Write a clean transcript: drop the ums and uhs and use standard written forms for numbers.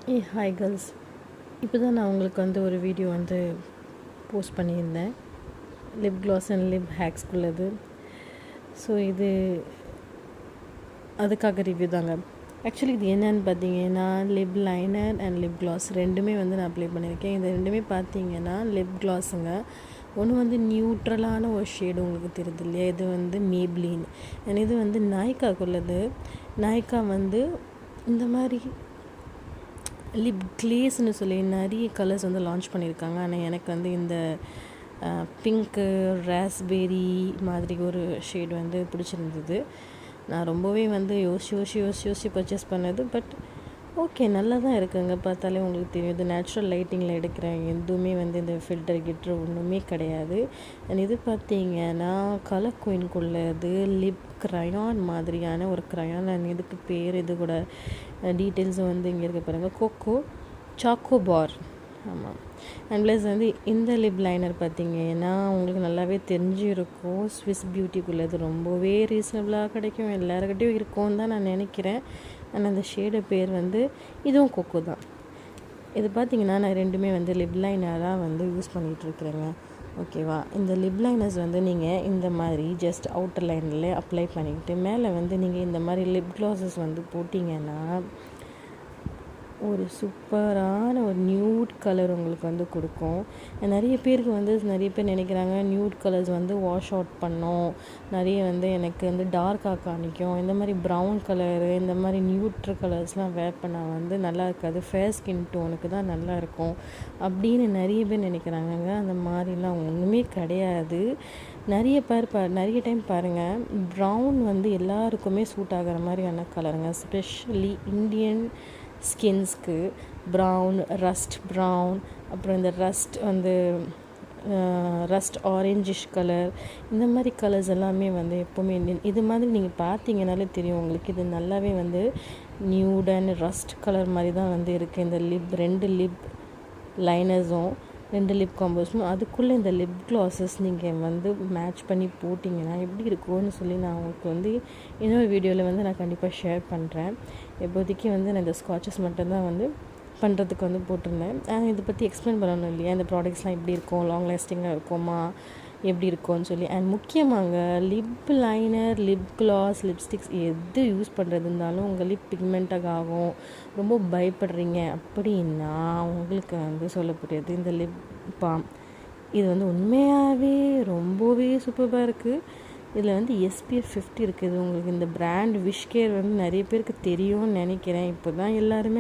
Hi girls. இப்போ தான் நான் உங்களுக்கு ஒரு வீடியோ போஸ்ட் பண்ணியிருந்தேன். லிப் க்ளாஸ் அண்ட் லிப் ஹேக்ஸ்குள்ளது. ஸோ இது அதுக்காக ரிவ்யூ தாங்க. ஆக்சுவலி இது என்னன்னு பார்த்தீங்கன்னா, lip liner and lip gloss ரெண்டுமே நான் அப்ளை பண்ணியிருக்கேன். இது ரெண்டுமே பார்த்தீங்கன்னா லிப் க்ளாஸுங்க. ஒன்று நியூட்ரலான ஒரு ஷேடு உங்களுக்கு தெரியுது இல்லையா, இது மேப்ளின் அண்ட் இது நாய்க்காக்குள்ளது. நாய்க்கா இந்த மாதிரி லிப் கிளேஸ்னு சொல்லி நிறைய கலர்ஸ் லான்ச் பண்ணியிருக்காங்க. ஆனால் எனக்கு இந்த பிங்க்கு ராஸ்பெரி மாதிரி ஒரு ஷேடு பிடிச்சிருந்தது. நான் ரொம்பவே யோசிச்சு பர்ச்சேஸ் பண்ணது. பட் ஓகே, நல்லா தான் இருக்குங்க. பார்த்தாலே உங்களுக்கு தெரியும், இது நேச்சுரல் லைட்டிங்கில் எடுக்கிறேன். எதுவுமே இந்த ஃபில்டர் கிட்டர் ஒன்றுமே கிடையாது. அண்ட் இது பார்த்தீங்கன்னா கலர் குயின்குள்ளது லிப் க்ரையான் மாதிரியான ஒரு க்ரையான். அண்ட் இதுக்கு பேர் இது கூட டீட்டெயில்ஸும் இங்கே இருக்க பாருங்கள், கோகோ சாக்கோ பார். ஆமாம். அண்ட் ப்ளஸ் இந்த லிப் லைனர் பார்த்தீங்கன்னா உங்களுக்கு நல்லாவே தெரிஞ்சிருக்கும். ஸ்விஸ் பியூட்டிக்குள்ளது ரொம்பவே ரீசனபிளாக கிடைக்கும், எல்லாருக்கிட்டையும் இருக்கும்னு தான் நான் நினைக்கிறேன். ஆனால் அந்த ஷேடு பேர் இதுவும் கொக்கோ தான். இது பார்த்தீங்கன்னா நான் ரெண்டுமே லிப் லைனராக யூஸ் பண்ணிகிட்ருக்குறேங்க. ஓகேவா. இந்த லிப் லைனர்ஸ் நீங்கள் இந்த மாதிரி ஜஸ்ட் அவுட்டர் லைனில் அப்ளை பண்ணிக்கிட்டு மேலே நீங்கள் இந்த மாதிரி லிப் க்ளாஸஸ் போட்டிங்கன்னா ஒரு சூப்பரான ஒரு நியூட் கலர் உங்களுக்கு கொடுக்கும். நிறைய பேருக்கு நிறைய பேர் நினைக்கிறாங்க நியூட் கலர்ஸ் வாஷ் அவுட் பண்ணோம், நிறைய எனக்கு டார்க்காக காணிக்கும், இந்த மாதிரி ப்ரௌன் கலரு இந்த மாதிரி நியூட்ரு கலர்ஸ்லாம் வேர் பண்ணால் நல்லா இருக்காது, ஃபேர் ஸ்கின் டோனுக்கு தான் நல்லா இருக்கும் அப்படின்னு நிறைய பேர் நினைக்கிறாங்கங்க. அந்த மாதிரிலாம் ஒன்றுமே கிடையாது. நிறைய டைம் பாருங்கள், ப்ரௌன் எல்லாருக்குமே சூட் ஆகிற மாதிரியான கலருங்க. ஸ்பெஷலி இந்தியன் ஸ்கின்ஸ்க்கு ப்ரௌன், ரஸ்ட் ப்ரௌன், அப்புறம் இந்த ரஸ்ட் ஆரஞ்சிஷ் கலர், இந்த மாதிரி கலர்ஸ் எல்லாமே எப்போவுமே இது மாதிரி நீங்கள் பார்த்தீங்கன்னாலே தெரியும் உங்களுக்கு. இது நல்லாவே நியூட் அண்ட் ரஸ்ட் கலர் மாதிரி தான் இருக்குது. இந்த ரெண்டு லிப் லைனர்ஸும் ரெண்டு லிப் காம்போஸும் அதுக்குள்ளே இந்த லிப் க்ளாஸஸ் நீங்கள் மேட்ச் பண்ணி போட்டிங்கன்னா எப்படி இருக்கும்னு சொல்லி நான் உங்களுக்கு இன்னொரு வீடியோவில் நான் கண்டிப்பாக ஷேர் பண்ணுறேன். இப்போதைக்கு நான் இந்த ஸ்காட்சஸ் மட்டும்தான் பண்ணுறதுக்கு போட்டிருந்தேன். இதை பற்றி எக்ஸ்பிளைன் பண்ணணும் இல்லையா, இந்த ப்ராடக்ட்ஸ்லாம் எப்படி இருக்கும், லாங் லாஸ்டிங்காக இருக்குமா, எப்படி இருக்கும்னு சொல்லி. அண்ட் முக்கியமாக lip liner, lip class, lipsticks எது யூஸ் பண்ணுறது இருந்தாலும் உங்கள் லிப் பிக்மெண்ட்டாக ஆகும், ரொம்ப பயப்படுறீங்க அப்படின்னா உங்களுக்கு சொல்ல புரியாது இந்த லிப் பாம். இது உண்மையாகவே ரொம்பவே சூப்பராக இருக்குது. இதில் SPF 50 இருக்குது. உங்களுக்கு இந்த பிராண்ட் விஷ் கேர் நிறைய பேருக்கு தெரியும்னு நினைக்கிறேன். இப்போ தான் எல்லாருமே